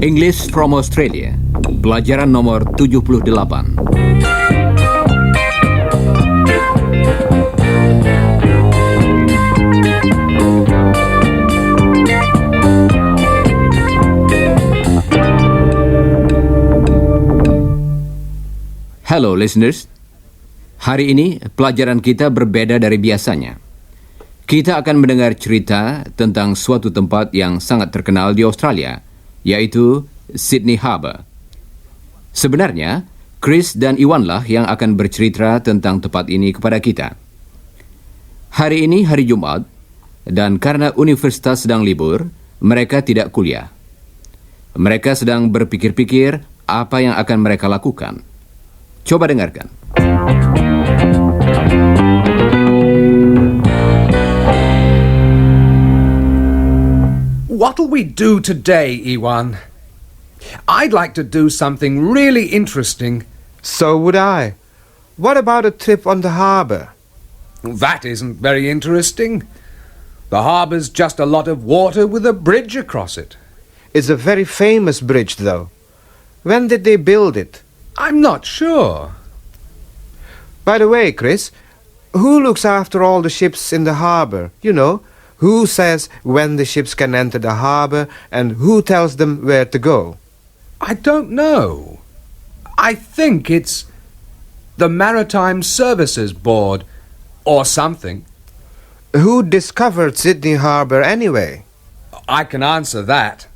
English from Australia, pelajaran nomor 78. Hello listeners, hari ini pelajaran kita berbeda dari biasanya. Kita akan mendengar cerita tentang suatu tempat yang sangat terkenal di Australia, yaitu Sydney Harbour. Sebenarnya, Chris dan Iwanlah yang akan bercerita tentang tempat ini kepada kita. Hari ini hari Jumat, dan karena universitas sedang libur, mereka tidak kuliah. Mereka sedang berpikir-pikir apa yang akan mereka lakukan. Coba dengarkan. What'll we do today, Iwan? I'd like to do something really interesting. So would I. What about a trip on the harbour? That isn't very interesting. The harbour's just a lot of water with a bridge across it. It's a very famous bridge, though. When did they build it? I'm not sure. By the way, Chris, who looks after all the ships in the harbour? You know, who says when the ships can enter the harbour and who tells them where to go? I don't know. I think it's the Maritime Services Board or something. Who discovered Sydney Harbour anyway? I can answer that.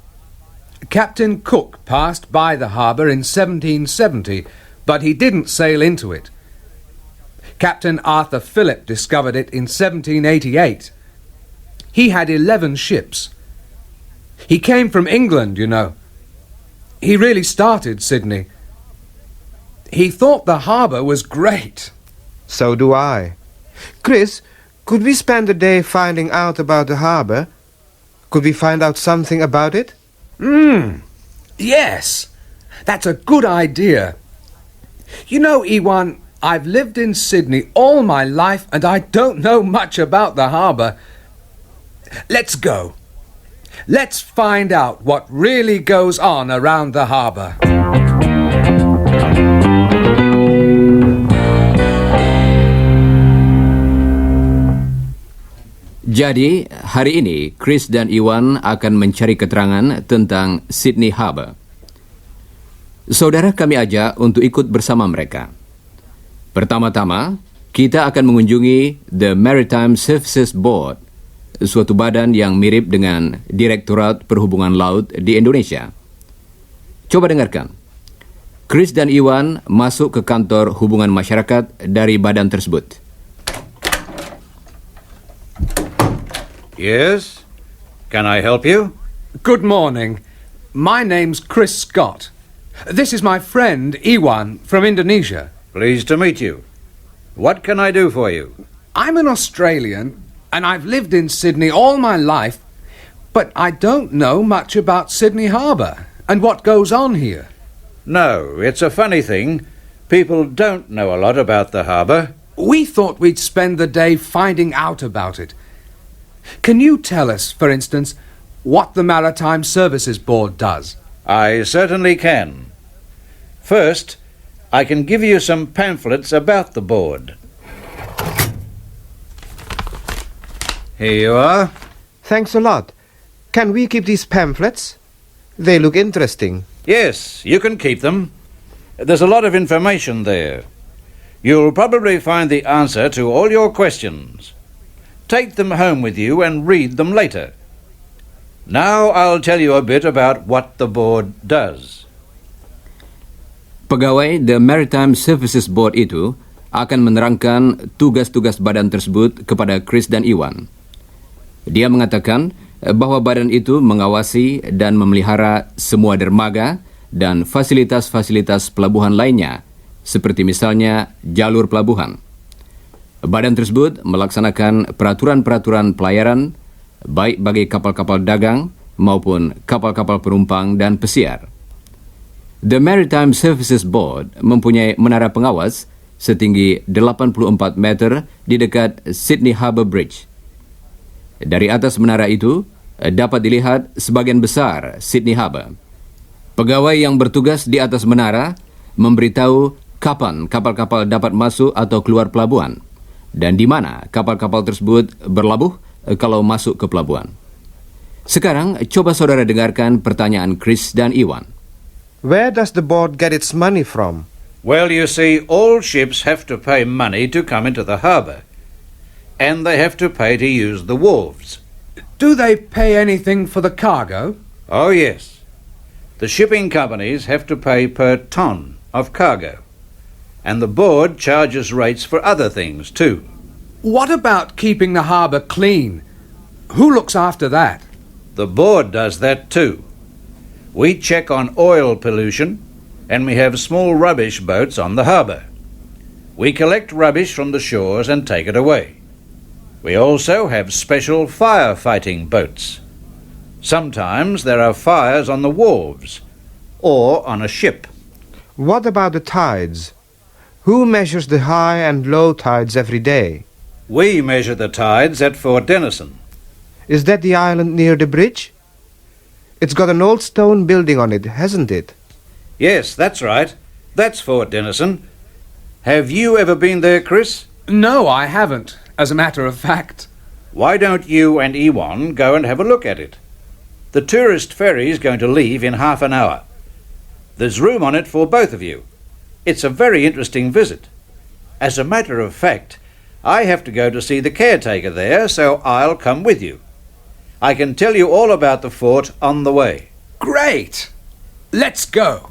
Captain Cook passed by the harbour in 1770, but he didn't sail into it. Captain Arthur Phillip discovered it in 1788. He had 11 ships. He came from England, you know. He really started Sydney. He thought the harbour was great. So do I. Chris, could we spend a day finding out about the harbour? Could we find out something about it? Yes. That's a good idea. You know, Iwan, I've lived in Sydney all my life and I don't know much about the harbour. Let's go. Let's find out what really goes on around the harbour. Jadi, hari ini Chris dan Iwan akan mencari keterangan tentang Sydney Harbour. Saudara kami ajak untuk ikut bersama mereka. Pertama-tama, kita akan mengunjungi The Maritime Services Board, suatu badan yang mirip dengan Direktorat Perhubungan Laut di Indonesia. Coba dengarkan. Chris dan Iwan masuk ke kantor hubungan masyarakat dari badan tersebut. Yes? Can I help you? Good morning. My name's Chris Scott. This is my friend Iwan from Indonesia. Pleased to meet you. What can I do for you? I'm an Australian and I've lived in Sydney all my life, but I don't know much about Sydney Harbour and what goes on here. No, it's a funny thing. People don't know a lot about the harbour. We thought we'd spend the day finding out about it. Can you tell us, for instance, what the Maritime Services Board does? I certainly can. First, I can give you some pamphlets about the board. Here you are. Thanks a lot. Can we keep these pamphlets? They look interesting. Yes, you can keep them. There's a lot of information there. You'll probably find the answer to all your questions. Take them home with you and read them later. Now I'll tell you a bit about what the board does. Pegawai The Maritime Services Board itu akan menerangkan tugas-tugas badan tersebut kepada Chris dan Iwan. Dia mengatakan bahwa badan itu mengawasi dan memelihara semua dermaga dan fasilitas-fasilitas pelabuhan lainnya, seperti misalnya jalur pelabuhan. Badan tersebut melaksanakan peraturan-peraturan pelayaran, baik bagi kapal-kapal dagang maupun kapal-kapal penumpang dan pesiar. The Maritime Services Board mempunyai menara pengawas setinggi 84 meter di dekat Sydney Harbour Bridge. Dari atas menara itu, dapat dilihat sebagian besar Sydney Harbour. Pegawai yang bertugas di atas menara memberitahu kapan kapal-kapal dapat masuk atau keluar pelabuhan dan di mana kapal-kapal tersebut berlabuh kalau masuk ke pelabuhan. Sekarang, coba saudara dengarkan pertanyaan Chris dan Iwan. Where does the board get its money from? Well, you see, all ships have to pay money to come into the harbour, and they have to pay to use the wharves. Do they pay anything for the cargo? Oh, yes. The shipping companies have to pay per ton of cargo, and the board charges rates for other things too. What about keeping the harbour clean? Who looks after that? The board does that too. We check on oil pollution, and we have small rubbish boats on the harbour. We collect rubbish from the shores and take it away. We also have special firefighting boats. Sometimes there are fires on the wharves or on a ship. What about the tides? Who measures the high and low tides every day? We measure the tides at Fort Denison. Is that the island near the bridge? It's got an old stone building on it, hasn't it? Yes, that's right. That's Fort Denison. Have you ever been there, Chris? No, I haven't, as a matter of fact. Why don't you and Ewan go and have a look at it? The tourist ferry is going to leave in half an hour. There's room on it for both of you. It's a very interesting visit. As a matter of fact, I have to go to see the caretaker there, so I'll come with you. I can tell you all about the fort on the way. Great! Let's go!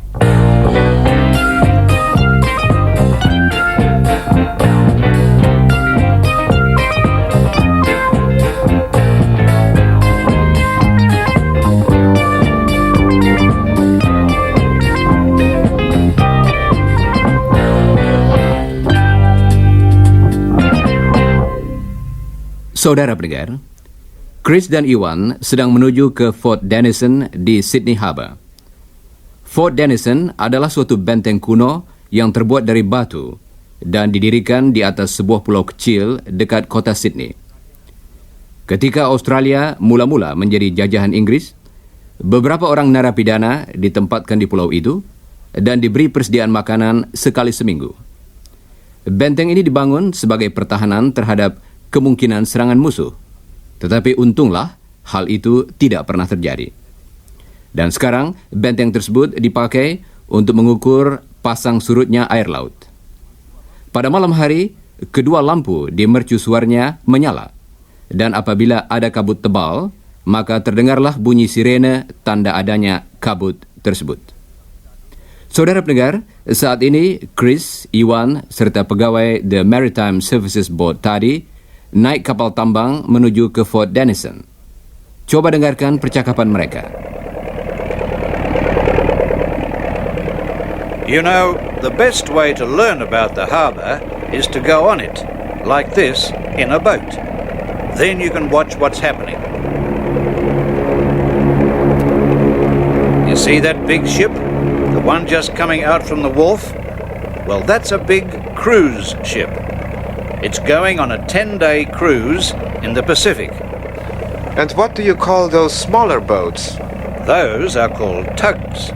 Saudara pendengar, Chris dan Iwan sedang menuju ke Fort Denison di Sydney Harbour. Fort Denison adalah suatu benteng kuno yang terbuat dari batu dan didirikan di atas sebuah pulau kecil dekat kota Sydney. Ketika Australia mula-mula menjadi jajahan Inggris, beberapa orang narapidana ditempatkan di pulau itu dan diberi persediaan makanan sekali seminggu. Benteng ini dibangun sebagai pertahanan terhadap kemungkinan serangan musuh, tetapi untunglah hal itu tidak pernah terjadi. Dan sekarang benteng tersebut dipakai untuk mengukur pasang surutnya air laut. Pada malam hari, kedua lampu di mercusuarnya menyala, dan apabila ada kabut tebal, maka terdengarlah bunyi sirene tanda adanya kabut tersebut. Saudara pendengar, saat ini Chris, Iwan, serta pegawai The Maritime Services Board tadi naik kapal tambang menuju ke Fort Denison. Coba dengarkan percakapan mereka. You know, the best way to learn about the harbour is to go on it, like this, in a boat. Then you can watch what's happening. You see that big ship? The one just coming out from the wharf? Well, that's a big cruise ship. It's going on a 10-day cruise in the Pacific. And what do you call those smaller boats? Those are called tugs.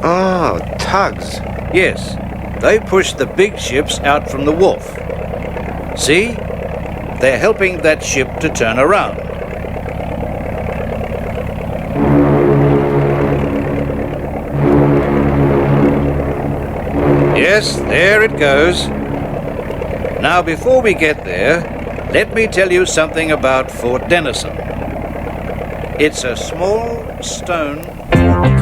Oh, tugs. Yes, they push the big ships out from the wharf. See? They're helping that ship to turn around. Yes, there it goes. Now, before we get there, let me tell you something about Fort Denison. It's a small stone fort.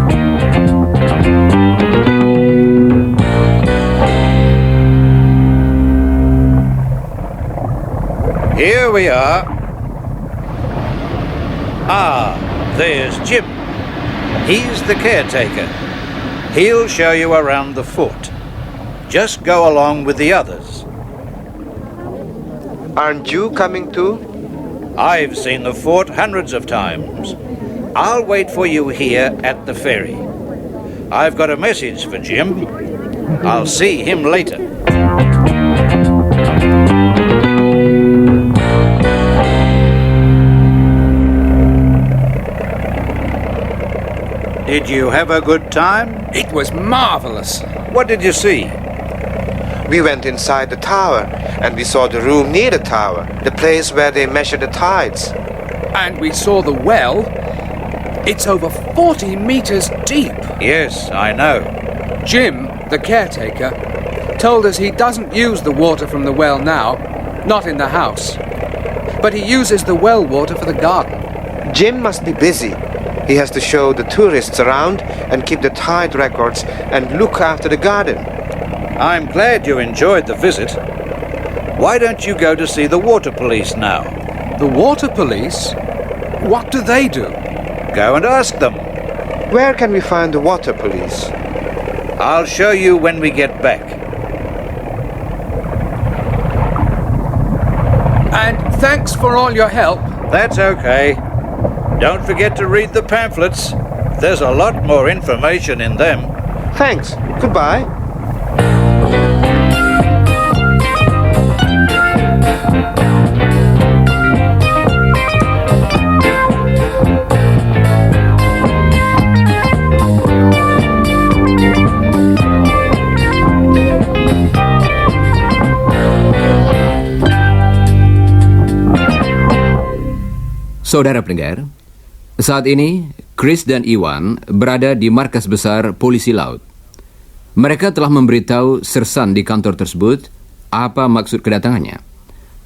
Here we are. Ah, there's Jim. He's the caretaker. He'll show you around the fort. Just go along with the others. Aren't you coming too? I've seen the fort hundreds of times. I'll wait for you here at the ferry. I've got a message for Jim. I'll see him later. Did you have a good time? It was marvellous. What did you see? We went inside the tower and we saw the room near the tower, the place where they measure the tides. And we saw the well. It's over 40 meters deep. Yes, I know. Jim, the caretaker, told us he doesn't use the water from the well now, not in the house. But he uses the well water for the garden. Jim must be busy. He has to show the tourists around and keep the tide records and look after the garden. I'm glad you enjoyed the visit. Why don't you go to see the water police now? The water police? What do they do? Go and ask them. Where can we find the water police? I'll show you when we get back. And thanks for all your help. That's okay. Don't forget to read the pamphlets. There's a lot more information in them. Thanks. Goodbye. Saudara pendengar, saat ini Chris dan Iwan berada di markas besar polisi laut. Mereka telah memberitahu sersan di kantor tersebut apa maksud kedatangannya.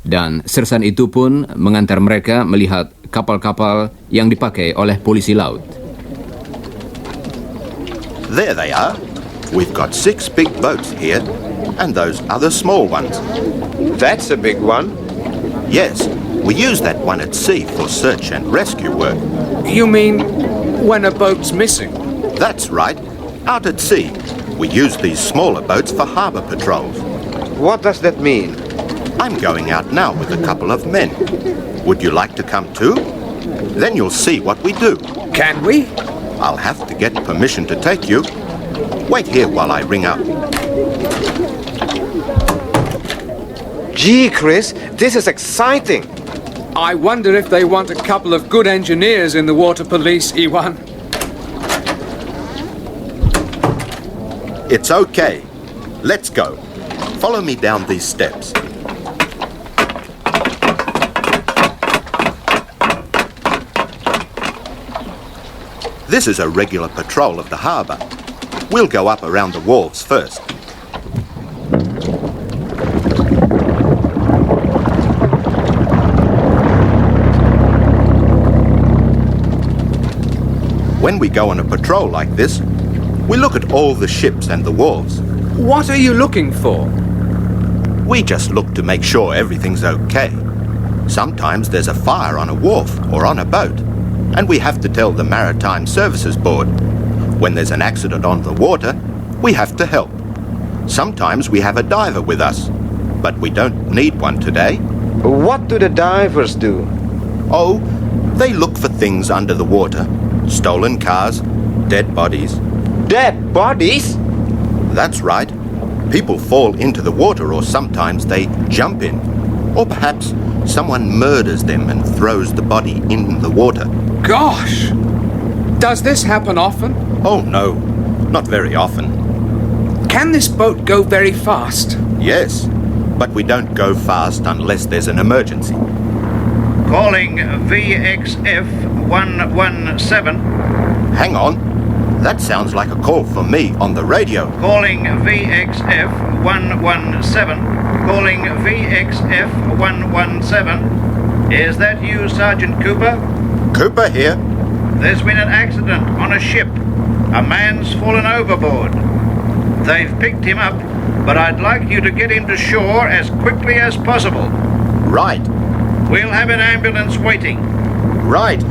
Dan sersan itu pun mengantar mereka melihat kapal-kapal yang dipakai oleh polisi laut. There they are. We've got 6 big boats here, and those other small ones. That's a big one. Yes, we use that one at sea for search and rescue work. You mean when a boat's missing? That's right. Out at sea, we use these smaller boats for harbour patrols. What does that mean? I'm going out now with a couple of men. Would you like to come too? Then you'll see what we do. Can we? I'll have to get permission to take you. Wait here while I ring up. Gee, Chris, this is exciting. I wonder if they want a couple of good engineers in the water police, Iwan. It's okay. Let's go. Follow me down these steps. This is a regular patrol of the harbour. We'll go up around the wharves first. When we go on a patrol like this, we look at all the ships and the wharves. What are you looking for? We just look to make sure everything's okay. Sometimes there's a fire on a wharf or on a boat, and we have to tell the Maritime Services Board. When there's an accident on the water, we have to help. Sometimes we have a diver with us, but we don't need one today. What do the divers do? Oh, they look for things under the water. Stolen cars, dead bodies. Dead bodies? That's right. People fall into the water, or sometimes they jump in. Or perhaps someone murders them and throws the body in the water. Gosh! Does this happen often? Oh no, not very often. Can this boat go very fast? Yes, but we don't go fast unless there's an emergency. Calling VXF 117. Hang on. That sounds like a call for me on the radio. Calling VXF 117. Calling VXF 117. Is that you, Sergeant Cooper? Cooper here. There's been an accident on a ship. A man's fallen overboard. They've picked him up, but I'd like you to get him to shore as quickly as possible. Right. We'll have an ambulance waiting. Right.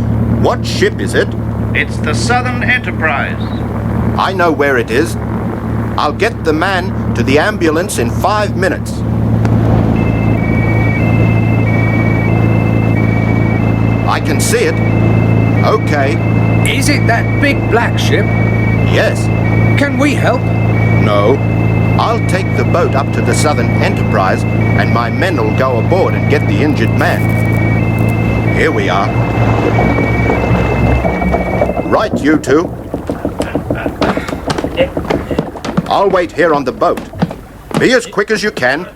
What ship is it? It's the Southern Enterprise. I know where it is. I'll get the man to the ambulance in 5 minutes. I can see it. Okay. Is it that big black ship? Yes. Can we help? No. I'll take the boat up to the Southern Enterprise and my men will go aboard and get the injured man. Here we are. Right, you two. I'll wait here on the boat. Be as quick as you can.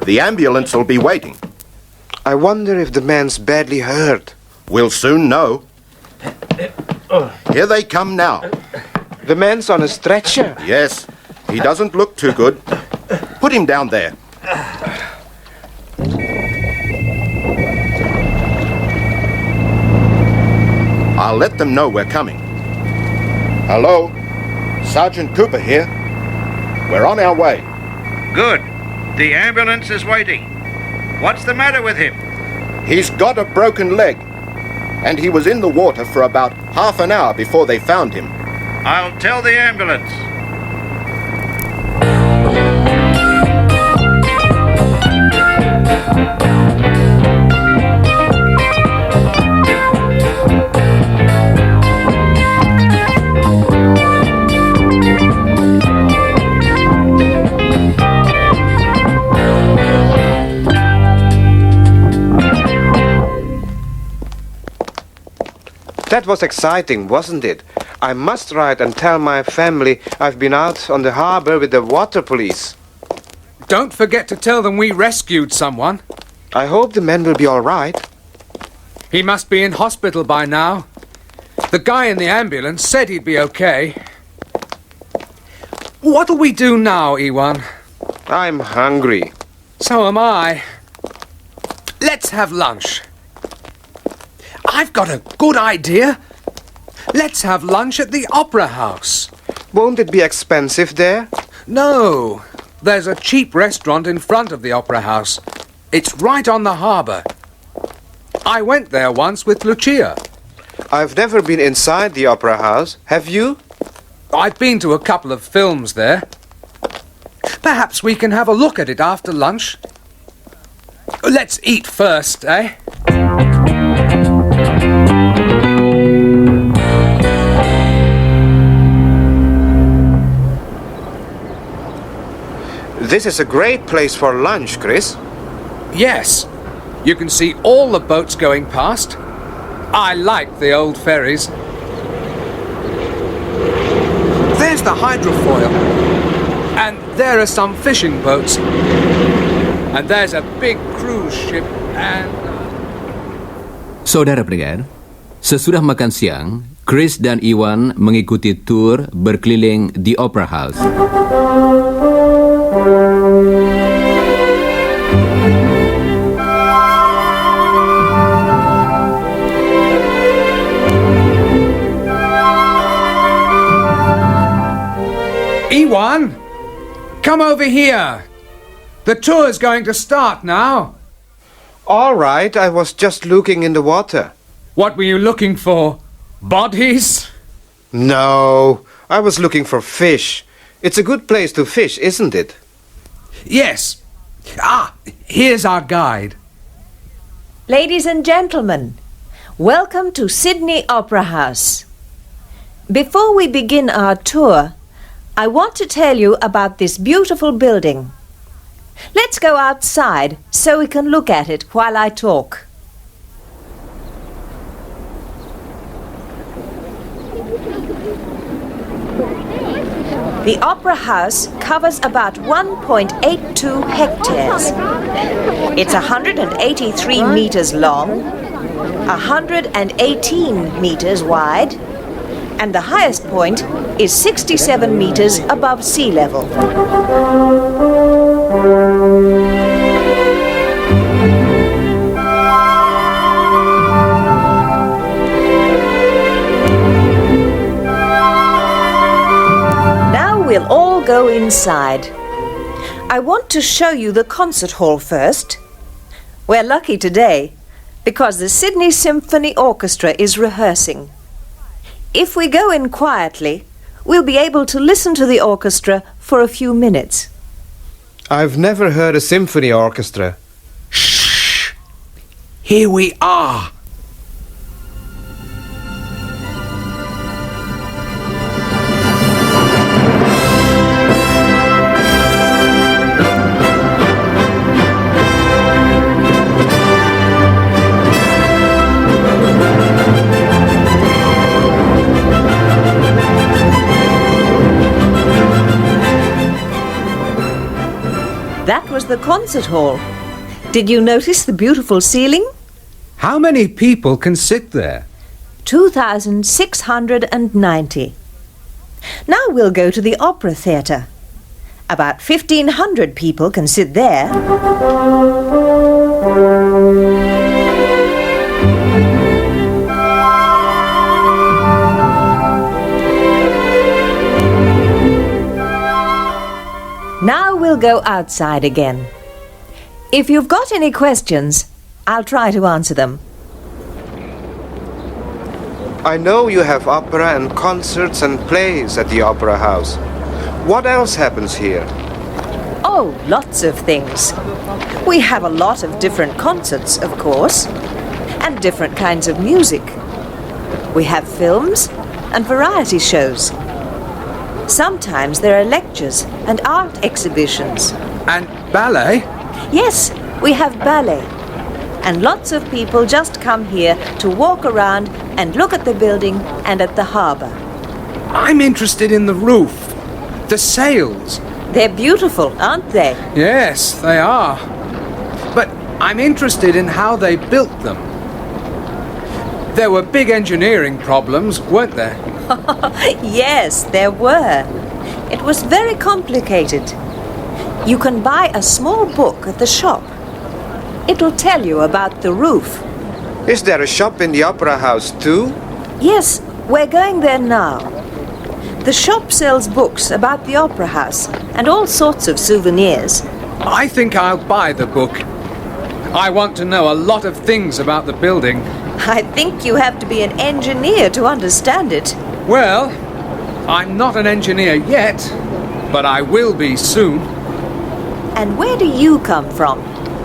The ambulance will be waiting. I wonder if the man's badly hurt. We'll soon know. Here they come now. The man's on a stretcher. Yes, he doesn't look too good. Put him down there. I'll let them know we're coming. Hello? Sergeant Cooper here. We're on our way. Good. The ambulance is waiting. What's the matter with him? He's got a broken leg. And he was in the water for about half an hour before they found him. I'll tell the ambulance. That was exciting, wasn't it? I must write and tell my family I've been out on the harbor with the water police. Don't forget to tell them we rescued someone. I hope the man will be all right. He must be in hospital by now. The guy in the ambulance said he'd be okay. What'll we do now, Ewan? I'm hungry. So am I. Let's have lunch. I've got a good idea. Let's have lunch at the Opera House. Won't it be expensive there? No, there's a cheap restaurant in front of the Opera House. It's right on the harbour. I went there once with Lucia. I've never been inside the Opera House. Have you? I've been to a couple of films there. Perhaps we can have a look at it after lunch. Let's eat first, eh? This is a great place for lunch, Chris. Yes. You can see all the boats going past. I like the old ferries. There's the hydrofoil. And there are some fishing boats. And there's a big cruise ship and... Saudara pendengar, sesudah makan siang, Chris dan Iwan mengikuti tur berkeliling The Opera House. Ewan, come over here. The tour's going to start now. All right, I was just looking in the water. What were you looking for? Bodies? No, I was looking for fish. It's a good place to fish, isn't it? Yes. Here's our guide. Ladies and gentlemen, welcome to Sydney Opera House. Before we begin our tour, I want to tell you about this beautiful building. Let's go outside so we can look at it while I talk. The Opera House covers about 1.82 hectares. It's 183 meters long, 118 meters wide, and the highest point is 67 meters above sea level. Now we'll all go inside. I want to show you the concert hall first. We're lucky today because the Sydney Symphony Orchestra is rehearsing. If we go in quietly, we'll be able to listen to the orchestra for a few minutes. I've never heard a symphony orchestra. Shh! Here we are. That was the concert hall. Did you notice the beautiful ceiling? How many people can sit there? 2,690. Now we'll go to the opera theatre. About 1,500 people can sit there. Now we'll go outside again. If you've got any questions, I'll try to answer them. I know you have opera and concerts and plays at the Opera House. What else happens here? Oh, lots of things. We have a lot of different concerts, of course, and different kinds of music. We have films and variety shows. Sometimes there are lectures and art exhibitions. And ballet? Yes, we have ballet. And lots of people just come here to walk around and look at the building and at the harbour. I'm interested in the roof. The sails. They're beautiful, aren't they? Yes, they are. But I'm interested in how they built them. There were big engineering problems, weren't there? Yes, there were. It was very complicated. You can buy a small book at the shop. It'll tell you about the roof. Is there a shop in the Opera House too? Yes, we're going there now. The shop sells books about the Opera House and all sorts of souvenirs. I think I'll buy the book. I want to know a lot of things about the building. I think you have to be an engineer to understand it. Well, I'm not an engineer yet, but I will be soon. And where do you come from?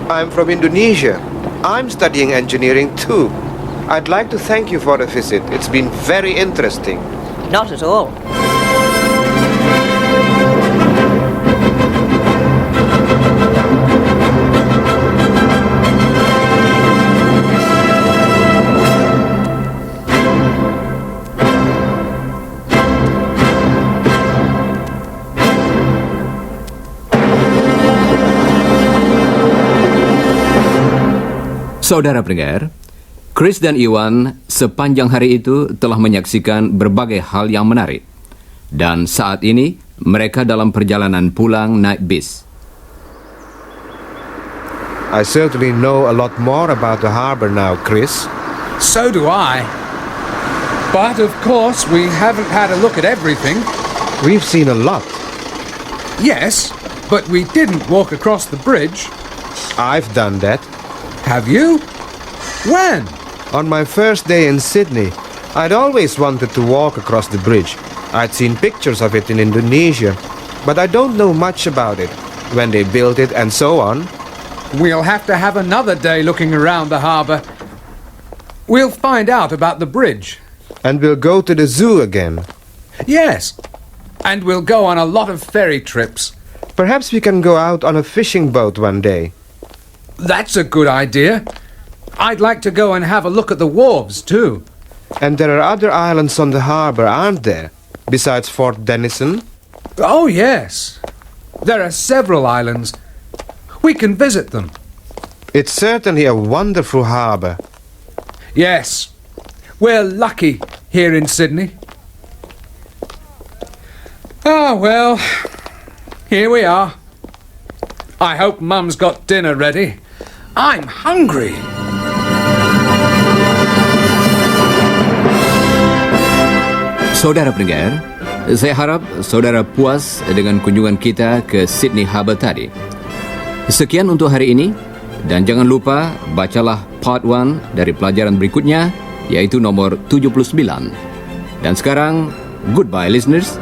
I'm from Indonesia. I'm studying engineering too. I'd like to thank you for the visit. It's been very interesting. Not at all. Saudara pendengar, Chris dan Iwan sepanjang hari itu telah menyaksikan berbagai hal yang menarik. Dan saat ini, mereka dalam perjalanan pulang naik bis. I certainly know a lot more about the harbor now, Chris. So do I. But of course, we haven't had a look at everything. We've seen a lot. Yes, but we didn't walk across the bridge. I've done that. Have you? When? On my first day in Sydney, I'd always wanted to walk across the bridge. I'd seen pictures of it in Indonesia, but I don't know much about it, when they built it and so on. We'll have to have another day looking around the harbour. We'll find out about the bridge. And we'll go to the zoo again. Yes, and we'll go on a lot of ferry trips. Perhaps we can go out on a fishing boat one day. That's a good idea. I'd like to go and have a look at the wharves, too. And there are other islands on the harbour, aren't there? Besides Fort Denison? Oh, yes. There are several islands. We can visit them. It's certainly a wonderful harbour. Yes. We're lucky here in Sydney. Ah, well, here we are. I hope Mum's got dinner ready. I'm hungry. Saudara pendengar, saya harap saudara puas dengan kunjungan kita ke Sydney Harbour tadi. Sekian untuk hari ini, dan jangan lupa bacalah part 1 dari pelajaran berikutnya, yaitu nomor 79. Dan sekarang, goodbye listeners.